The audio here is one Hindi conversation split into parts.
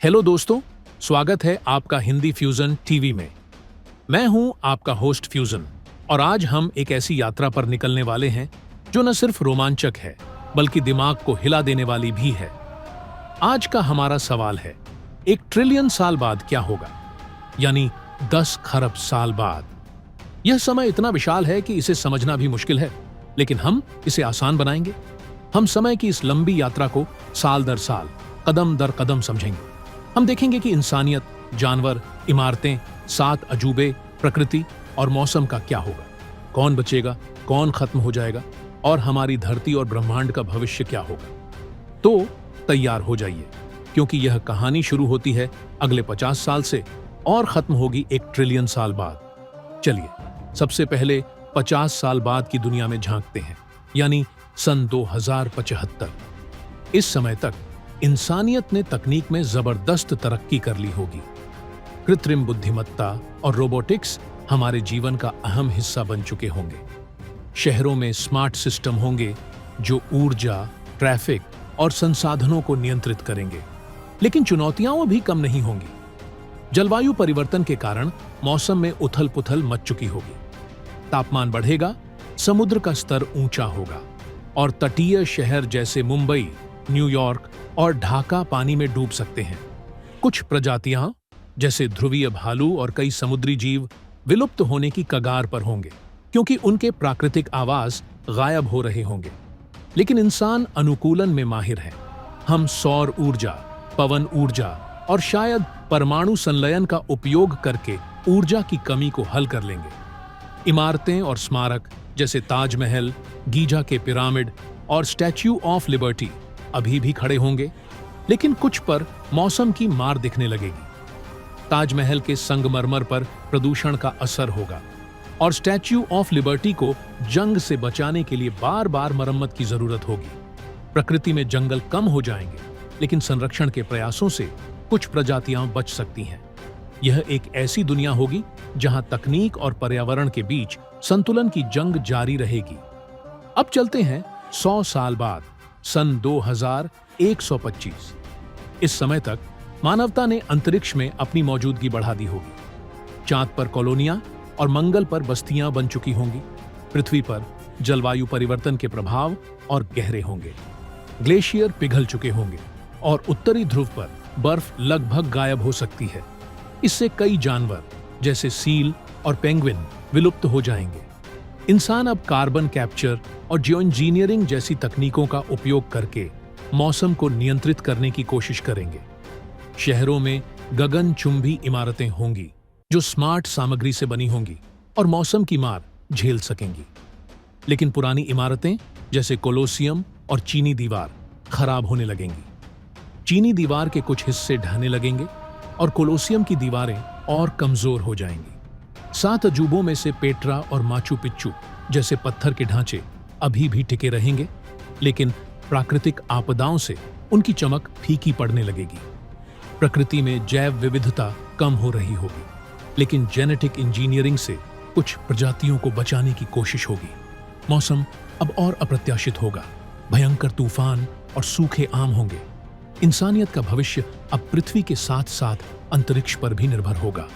हेलो दोस्तों, स्वागत है आपका हिंदी फ्यूजन टीवी में। मैं हूं आपका होस्ट फ्यूजन और आज हम एक ऐसी यात्रा पर निकलने वाले हैं जो न सिर्फ रोमांचक है बल्कि दिमाग को हिला देने वाली भी है। आज का हमारा सवाल है, 1 ट्रिलियन साल बाद क्या होगा, यानी 10 खरब साल बाद। यह समय इतना विशाल है कि इसे समझना भी मुश्किल है, लेकिन हम इसे आसान बनाएंगे। हम समय की इस लंबी यात्रा को साल दर साल, कदम दर कदम समझेंगे। हम देखेंगे कि इंसानियत, जानवर, इमारतें, 7 अजूबे, प्रकृति और मौसम का क्या होगा, कौन बचेगा, कौन खत्म हो जाएगा और हमारी धरती और ब्रह्मांड का भविष्य क्या होगा। तो तैयार हो जाइए, क्योंकि यह कहानी शुरू होती है अगले 50 साल से और खत्म होगी 1 ट्रिलियन साल बाद। चलिए सबसे पहले 50 साल बाद की दुनिया में झांकते हैं, यानी सन 2075। इस समय तक इंसानियत ने तकनीक में जबरदस्त तरक्की कर ली होगी। कृत्रिम बुद्धिमत्ता और रोबोटिक्स हमारे जीवन का अहम हिस्सा बन चुके होंगे। शहरों में स्मार्ट सिस्टम होंगे जो ऊर्जा, ट्रैफिक और संसाधनों को नियंत्रित करेंगे। लेकिन चुनौतियां भी कम नहीं होंगी। जलवायु परिवर्तन के कारण मौसम में उथल-पुथल मच चुकी होगी। तापमान बढ़ेगा, समुद्र का स्तर ऊंचा होगा और तटीय शहर जैसे मुंबई, न्यूयॉर्क और ढाका पानी में डूब सकते हैं। कुछ प्रजातियां जैसे ध्रुवीय भालू और कई समुद्री जीव विलुप्त होने की कगार पर होंगे, क्योंकि उनके प्राकृतिक आवास गायब हो रहे होंगे। लेकिन इंसान अनुकूलन में माहिर है। हम सौर ऊर्जा, पवन ऊर्जा और शायद परमाणु संलयन का उपयोग करके ऊर्जा की कमी को हल कर लेंगे। इमारतें और स्मारक जैसे ताजमहल, गीजा के पिरामिड और स्टैच्यू ऑफ लिबर्टी अभी भी खड़े होंगे, लेकिन कुछ पर मौसम की मार दिखने लगेगी। ताजमहल के संगमरमर पर प्रदूषण का असर होगा और स्टैच्यू ऑफ लिबर्टी को जंग से बचाने के लिए बार बार मरम्मत की जरूरत होगी। प्रकृति में जंगल कम हो जाएंगे, लेकिन संरक्षण के प्रयासों से कुछ प्रजातियां बच सकती हैं। यह एक ऐसी दुनिया होगी जहां तकनीक और पर्यावरण के बीच संतुलन की जंग जारी रहेगी। अब चलते हैं 100 साल बाद, सन 2125। इस समय तक मानवता ने अंतरिक्ष में अपनी मौजूदगी बढ़ा दी होगी। चांद पर कॉलोनियां और मंगल पर बस्तियां बन चुकी होंगी। पृथ्वी पर जलवायु परिवर्तन के प्रभाव और गहरे होंगे। ग्लेशियर पिघल चुके होंगे और उत्तरी ध्रुव पर बर्फ लगभग गायब हो सकती है। इससे कई जानवर जैसे सील और पेंगुइन विलुप्त हो जाएंगे। इंसान अब कार्बन कैप्चर और जियो इंजीनियरिंग जैसी तकनीकों का उपयोग करके मौसम को नियंत्रित करने की कोशिश करेंगे। शहरों में गगनचुंबी इमारतें होंगी जो स्मार्ट सामग्री से बनी होंगी और मौसम की मार झेल सकेंगी। लेकिन पुरानी इमारतें जैसे कोलोसियम और चीनी दीवार खराब होने लगेंगी। चीनी दीवार के कुछ हिस्से ढहने लगेंगे और कोलोसियम की दीवारें और कमजोर हो जाएंगी। 7 अजूबों में से पेट्रा और माचू पिच्चू जैसे पत्थर के ढांचे अभी भी टिके रहेंगे, लेकिन प्राकृतिक आपदाओं से उनकी चमक फीकी पड़ने लगेगी। प्रकृति में जैव विविधता कम हो रही होगी, लेकिन जेनेटिक इंजीनियरिंग से कुछ प्रजातियों को बचाने की कोशिश होगी। मौसम अब और अप्रत्याशित होगा। भयंकर तूफान और सूखे आम होंगे। इंसानियत का भविष्य अब पृथ्वी के साथ साथ अंतरिक्ष पर भी निर्भर होगा।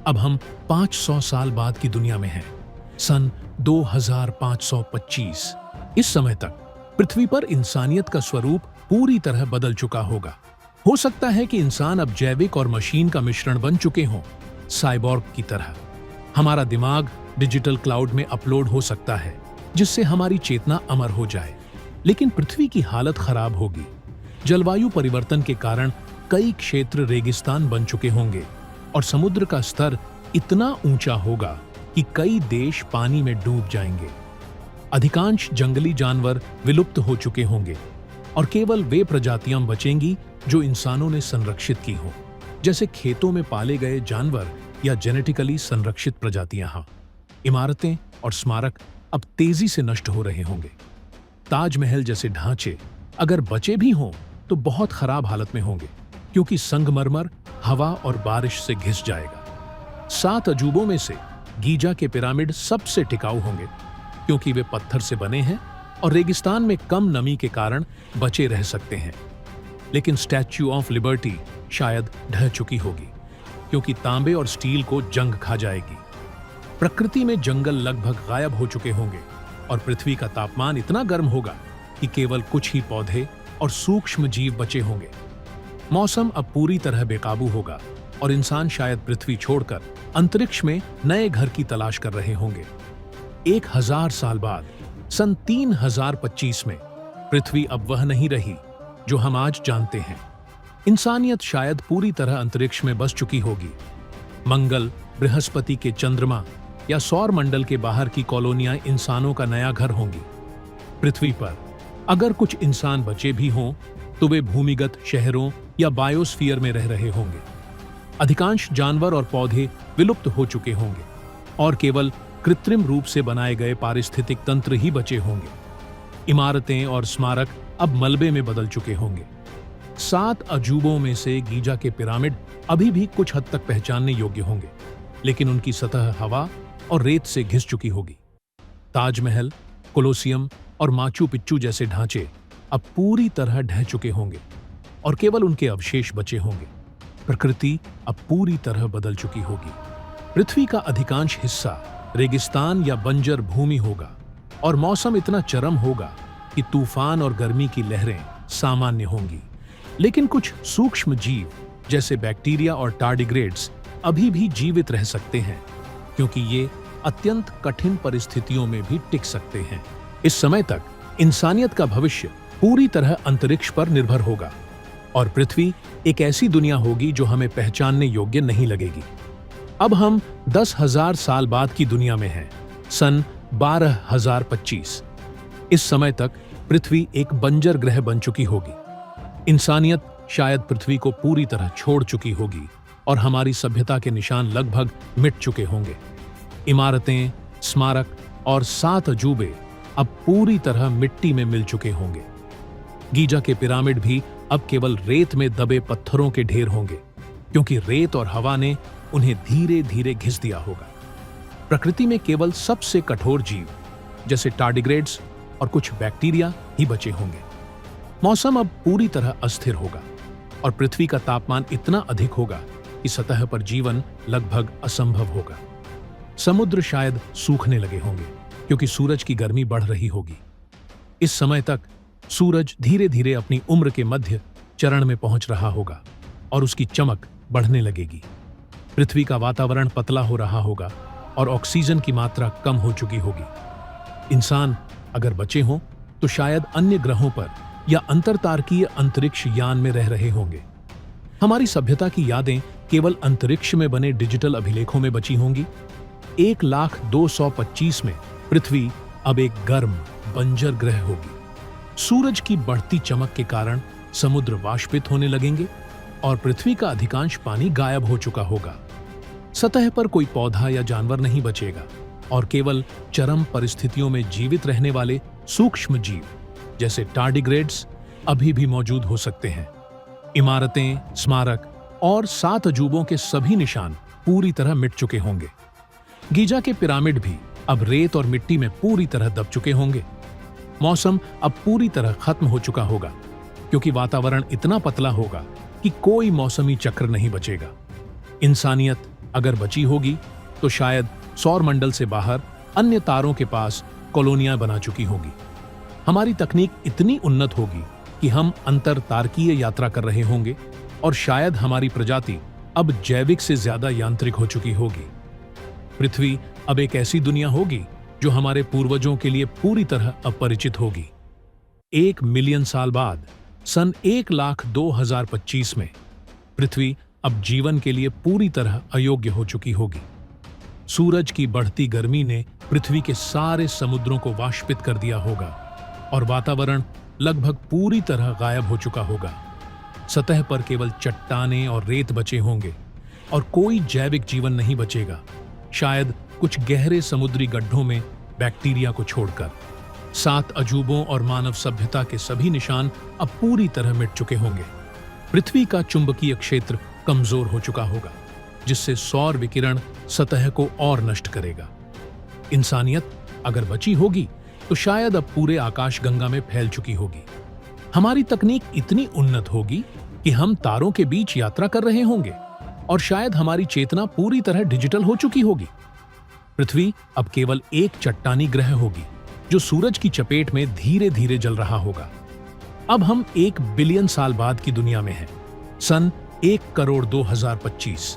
अब हम 500 साल बाद की दुनिया में हैं, सन 2525। इस समय तक पृथ्वी पर इंसानियत का स्वरूप पूरी तरह बदल चुका होगा। हो सकता है कि इंसान अब जैविक और मशीन का मिश्रण बन चुके हों, साइबॉर्ग की तरह। हमारा दिमाग डिजिटल क्लाउड में अपलोड हो सकता है, जिससे हमारी चेतना अमर हो जाए। लेकिन पृथ्वी की हालत खराब होगी। जलवायु परिवर्तन के कारण कई क्षेत्र रेगिस्तान बन चुके होंगे और समुद्र का स्तर इतना ऊंचा होगा कि कई देश पानी में डूब जाएंगे। अधिकांश जंगली जानवर विलुप्त हो चुके होंगे और केवल वे प्रजातियां बचेंगी जो इंसानों ने संरक्षित की हों, जैसे खेतों में पाले गए जानवर या जेनेटिकली संरक्षित प्रजातियां। इमारतें और स्मारक अब तेजी से नष्ट हो रहे होंगे। ताजमहल जैसे ढांचे अगर बचे भी हों तो बहुत खराब हालत में होंगे, क्योंकि संगमरमर हवा और बारिश से घिस जाएगा। 7 अजूबों में से गीजा के पिरामिड सबसे टिकाऊ होंगे, क्योंकि वे पत्थर से बने हैं और रेगिस्तान में कम नमी के कारण बचे रह सकते हैं। लेकिन स्टैच्यू ऑफ लिबर्टी शायद ढह चुकी होगी, क्योंकि तांबे और स्टील को जंग खा जाएगी। प्रकृति में जंगल लगभग गायब हो चुके होंगे और पृथ्वी का तापमान इतना गर्म होगा कि केवल कुछ ही पौधे और सूक्ष्म जीव बचे होंगे। मौसम अब पूरी तरह बेकाबू होगा और इंसान शायद पृथ्वी छोड़कर अंतरिक्ष में नए घर की तलाश कर रहे होंगे। 1000 साल बाद सन 3025 में पृथ्वी अब वह नहीं रही जो हम आज जानते हैं। इंसानियत शायद पूरी तरह अंतरिक्ष में बस चुकी होगी। मंगल, बृहस्पति के चंद्रमा या सौर मंडल के बाहर की कॉलोनियां इंसानों का नया घर होंगी। पृथ्वी पर अगर कुछ इंसान बचे भी हों तो वे भूमिगत शहरों या बायोस्फीयर में रह रहे होंगे। अधिकांश जानवर और पौधे विलुप्त हो चुके होंगे और केवल कृत्रिम रूप से बनाए गए पारिस्थितिक तंत्र ही बचे होंगे। इमारतें और स्मारक अब मलबे में बदल चुके होंगे। 7 अजूबों में से गीजा के पिरामिड अभी भी कुछ हद तक पहचानने योग्य होंगे, लेकिन उनकी सतह हवा और रेत से घिस चुकी होगी। ताजमहल, कोलोसियम और माचू पिच्चू जैसे ढांचे अब पूरी तरह ढह चुके होंगे और केवल उनके अवशेष बचे होंगे। प्रकृति अब पूरी तरह बदल चुकी होगी। पृथ्वी का अधिकांश हिस्सा रेगिस्तान या बंजर भूमि होगा और मौसम इतना चरम होगा कि तूफान और गर्मी की लहरें सामान्य होंगी। लेकिन कुछ सूक्ष्म जीव जैसे बैक्टीरिया और टार्डिग्रेड्स अभी भी जीवित रह सकते हैं, क्योंकि ये अत्यंत कठिन परिस्थितियों में भी टिक सकते हैं। इस समय तक इंसानियत का भविष्य पूरी तरह अंतरिक्ष पर निर्भर होगा और पृथ्वी एक ऐसी दुनिया होगी जो हमें पहचानने योग्य नहीं लगेगी। अब हम 10,000 साल बाद की दुनिया में हैं, सन 12,025। इस समय तक पृथ्वी एक बंजर ग्रह बन चुकी होगी। इंसानियत शायद पृथ्वी को पूरी तरह छोड़ चुकी होगी और हमारी सभ्यता के निशान लगभग मिट चुके होंगे। इमारतें, स्मारक और 7 अजूबे अब पूरी तरह मिट्टी में मिल चुके होंगे। गीजा के पिरामिड भी अब केवल रेत में दबे पत्थरों के ढेर होंगे, क्योंकि रेत और हवा ने उन्हें धीरे धीरे घिस दिया होगा। प्रकृति में केवल सबसे कठोर जीव जैसे टार्डिग्रेड्स और कुछ बैक्टीरिया ही बचे होंगे। मौसम अब पूरी तरह अस्थिर होगा और पृथ्वी का तापमान इतना अधिक होगा कि सतह पर जीवन लगभग असंभव होगा। समुद्र शायद सूखने लगे होंगे, क्योंकि सूरज की गर्मी बढ़ रही होगी। इस समय तक सूरज धीरे धीरे अपनी उम्र के मध्य चरण में पहुंच रहा होगा और उसकी चमक बढ़ने लगेगी। पृथ्वी का वातावरण पतला हो रहा होगा और ऑक्सीजन की मात्रा कम हो चुकी होगी। इंसान अगर बचे हों तो शायद अन्य ग्रहों पर या अंतरतारकीय अंतरिक्ष यान में रह रहे होंगे। हमारी सभ्यता की यादें केवल अंतरिक्ष में बने डिजिटल अभिलेखों में बची होंगी। 1,02,25 में पृथ्वी अब एक गर्म बंजर ग्रह होगी। सूरज की बढ़ती चमक के कारण समुद्र वाष्पित होने लगेंगे और पृथ्वी का अधिकांश पानी गायब हो चुका होगा। सतह पर कोई पौधा या जानवर नहीं बचेगा और केवल चरम परिस्थितियों में जीवित रहने वाले सूक्ष्म जीव जैसे टार्डिग्रेड्स अभी भी मौजूद हो सकते हैं। इमारतें, स्मारक और 7 अजूबों के सभी निशान पूरी तरह मिट चुके होंगे। गीजा के पिरामिड भी अब रेत और मिट्टी में पूरी तरह दब चुके होंगे। मौसम अब पूरी तरह खत्म हो चुका होगा, क्योंकि वातावरण इतना पतला होगा कि कोई मौसमी चक्र नहीं बचेगा। इंसानियत अगर बची होगी तो शायद सौर मंडल से बाहर अन्य तारों के पास कॉलोनियां बना चुकी होगी। हमारी तकनीक इतनी उन्नत होगी कि हम अंतर तारकीय यात्रा कर रहे होंगे और शायद हमारी प्रजाति अब जैविक से ज्यादा यांत्रिक हो चुकी होगी। पृथ्वी अब एक ऐसी दुनिया होगी जो हमारे पूर्वजों के लिए पूरी तरह अपरिचित होगी। 1 मिलियन साल बाद सन 1,02,025 में पृथ्वी अब जीवन के लिए पूरी तरह अयोग्य हो चुकी होगी। सूरज की बढ़ती गर्मी ने पृथ्वी के सारे समुद्रों को वाष्पित कर दिया होगा और वातावरण लगभग पूरी तरह गायब हो चुका होगा। सतह पर केवल चट्टानें और रेत बचे होंगे और कोई जैविक जीवन नहीं बचेगा, शायद कुछ गहरे समुद्री गड्ढों में बैक्टीरिया को छोड़कर। 7 अजूबों और मानव सभ्यता के सभी निशान अब पूरी तरह मिट चुके होंगे। पृथ्वी का चुंबकीय क्षेत्र कमजोर हो चुका होगा, जिससे सौर विकिरण सतह को और नष्ट करेगा। इंसानियत अगर बची होगी तो शायद अब पूरे आकाश गंगा में फैल चुकी होगी। हमारी तकनीक इतनी उन्नत होगी कि हम तारों के बीच यात्रा कर रहे होंगे और शायद हमारी चेतना पूरी तरह डिजिटल हो चुकी होगी। पृथ्वी अब केवल एक चट्टानी ग्रह होगी जो सूरज की चपेट में धीरे धीरे जल रहा होगा। अब हम 1 बिलियन साल बाद की दुनिया में हैं, सन 1 करोड़ 2025।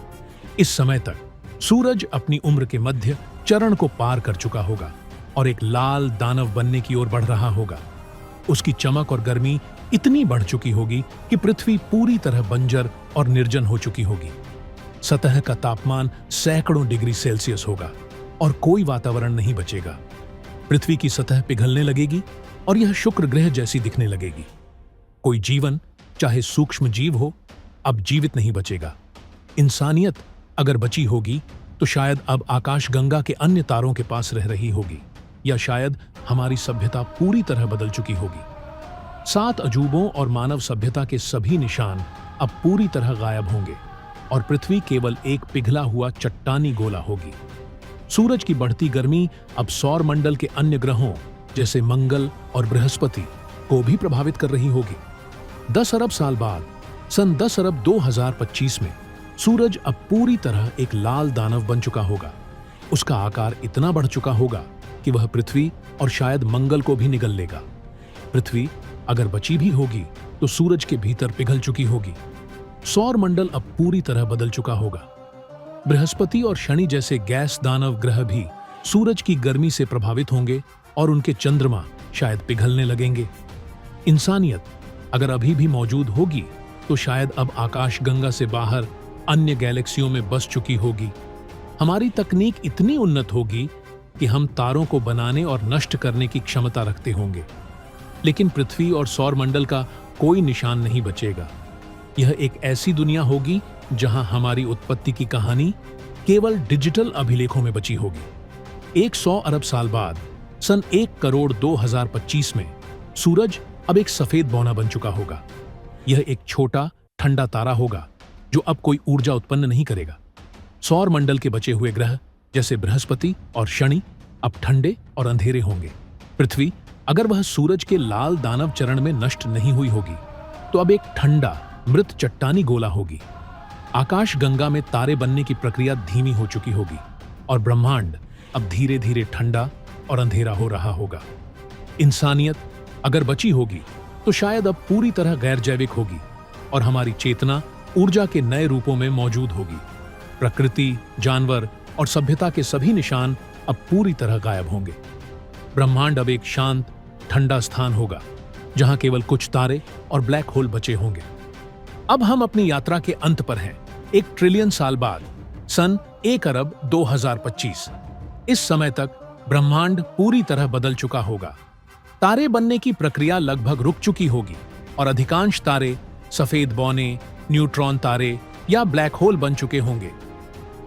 इस समय तक सूरज अपनी उम्र के मध्य चरण को पार कर चुका होगा और एक लाल दानव बनने की ओर बढ़ रहा होगा। उसकी चमक और गर्मी इतनी बढ़ चुकी होगी कि पृथ्वी पूरी तरह बंजर और निर्जन हो चुकी होगी। सतह का तापमान सैकड़ों डिग्री सेल्सियस होगा और कोई वातावरण नहीं बचेगा। पृथ्वी की सतह पिघलने लगेगी और यह शुक्र ग्रह जैसी दिखने लगेगी। कोई जीवन, चाहे सूक्ष्म जीव हो, अब जीवित नहीं बचेगा। इंसानियत अगर बची होगी तो शायद अब आकाशगंगा के अन्य तारों के पास रह रही होगी, या शायद हमारी सभ्यता पूरी तरह बदल चुकी होगी। 7 अजूबों और मानव सभ्यता के सभी निशान अब पूरी तरह गायब होंगे और पृथ्वी केवल एक पिघला हुआ चट्टानी गोला होगी। सूरज की बढ़ती गर्मी अब सौर मंडल के अन्य ग्रहों जैसे मंगल और बृहस्पति को भी प्रभावित कर रही होगी। 10 अरब साल बाद, सन 10 अरब 2025 में सूरज अब पूरी तरह एक लाल दानव बन चुका होगा। उसका आकार इतना बढ़ चुका होगा कि वह पृथ्वी और शायद मंगल को भी निगल लेगा। पृथ्वी अगर बची भी होगी तो सूरज के भीतर पिघल चुकी होगी। सौर मंडल अब पूरी तरह बदल चुका होगा। बृहस्पति और शनि जैसे गैस दानव ग्रह भी सूरज की गर्मी से प्रभावित होंगे और उनके चंद्रमा शायद पिघलने लगेंगे। इंसानियत अगर अभी भी मौजूद होगी तो शायद अब आकाशगंगा से बाहर अन्य गैलेक्सियों में बस चुकी होगी। हमारी तकनीक इतनी उन्नत होगी कि हम तारों को बनाने और नष्ट करने की क्षमता रखते होंगे, लेकिन पृथ्वी और सौर मंडल का कोई निशान नहीं बचेगा। यह एक ऐसी दुनिया होगी जहां हमारी उत्पत्ति की कहानी केवल डिजिटल अभिलेखों में बची होगी। 100 अरब साल बाद, सन 1 करोड़ 2025 में सूरज अब एक सफेद बौना बन चुका होगा। यह एक छोटा ठंडा तारा होगा जो अब कोई ऊर्जा उत्पन्न नहीं करेगा। सौर मंडल के बचे हुए ग्रह जैसे बृहस्पति और शनि अब ठंडे और अंधेरे होंगे। पृथ्वी अगर वह सूरज के लाल दानव चरण में नष्ट नहीं हुई होगी तो अब एक ठंडा मृत चट्टानी गोला होगी। आकाशगंगा में तारे बनने की प्रक्रिया धीमी हो चुकी होगी और ब्रह्मांड अब धीरे धीरे ठंडा और अंधेरा हो रहा होगा। इंसानियत अगर बची होगी तो शायद अब पूरी तरह गैर जैविक होगी और हमारी चेतना ऊर्जा के नए रूपों में मौजूद होगी। प्रकृति, जानवर और सभ्यता के सभी निशान अब पूरी तरह गायब होंगे। ब्रह्मांड अब एक शांत, ठंडा स्थान होगा जहां केवल कुछ तारे और ब्लैक होल बचे होंगे। अब हम अपनी यात्रा के अंत पर हैं, 1 ट्रिलियन साल बाद, सन 1 अरब 2025। इस समय तक ब्रह्मांड पूरी तरह बदल चुका होगा। तारे बनने की प्रक्रिया लगभग रुक चुकी होगी और अधिकांश तारे सफेद बौने, न्यूट्रॉन तारे या ब्लैक होल बन चुके होंगे।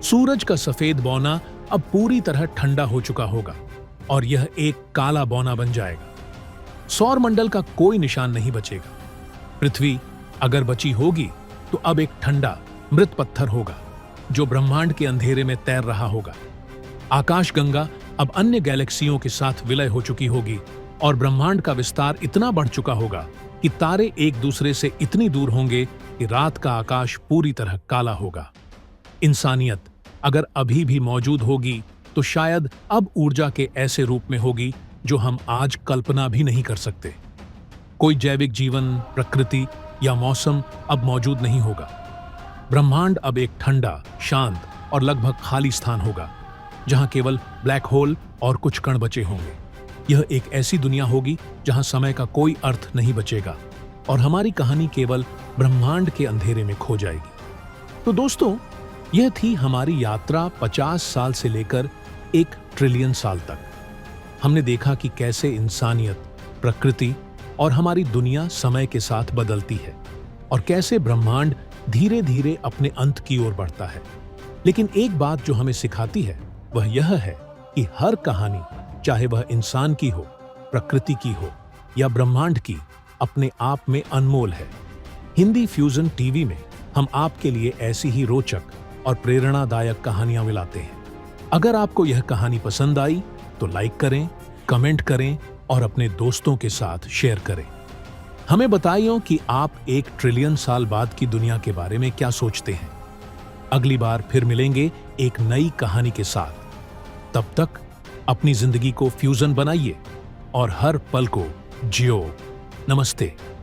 सूरज का सफेद बौना अब पूरी तरह ठंडा हो चुका होगा और यह एक काला बौना बन जाएगा। सौर मंडल का कोई निशान नहीं बचेगा। पृथ्वी अगर बची होगी तो अब एक ठंडा मृत पत्थर होगा जो ब्रह्मांड के अंधेरे में तैर रहा होगा। आकाशगंगा अब अन्य गैलेक्सियों के साथ विलय हो चुकी होगी और ब्रह्मांड का विस्तार इतना बढ़ चुका होगा कि तारे एक दूसरे से इतनी दूर होंगे कि रात का आकाश पूरी तरह काला होगा। इंसानियत अगर अभी भी मौजूद होगी तो शायद अब ऊर्जा के ऐसे रूप में होगी जो हम आज कल्पना भी नहीं कर सकते। कोई जैविक जीवन, प्रकृति या मौसम अब मौजूद नहीं होगा। ब्रह्मांड अब एक ठंडा, शांत और लगभग खाली स्थान होगा जहां केवल ब्लैक होल और कुछ कण बचे होंगे। यह एक ऐसी दुनिया होगी जहां समय का कोई अर्थ नहीं बचेगा और हमारी कहानी केवल ब्रह्मांड के अंधेरे में खो जाएगी। तो दोस्तों, यह थी हमारी यात्रा 50 साल से लेकर 1 ट्रिलियन साल तक। हमने देखा कि कैसे इंसानियत, प्रकृति और हमारी दुनिया समय के साथ बदलती है और कैसे ब्रह्मांड धीरे धीरे अपने अंत की ओर बढ़ता है। लेकिन एक बात जो हमें सिखाती है वह यह है कि हर कहानी, चाहे वह इंसान की हो, प्रकृति की हो या ब्रह्मांड की, अपने आप में अनमोल है। हिंदी फ्यूजन टीवी में हम आपके लिए ऐसी ही रोचक और प्रेरणादायक कहानियां मिलाते हैं। अगर आपको यह कहानी पसंद आई तो लाइक करें, कमेंट करें और अपने दोस्तों के साथ शेयर करें। हमें बताइए कि आप 1 ट्रिलियन साल बाद की दुनिया के बारे में क्या सोचते हैं। अगली बार फिर मिलेंगे एक नई कहानी के साथ। तब तक अपनी जिंदगी को फ्यूजन बनाइए और हर पल को जियो। नमस्ते।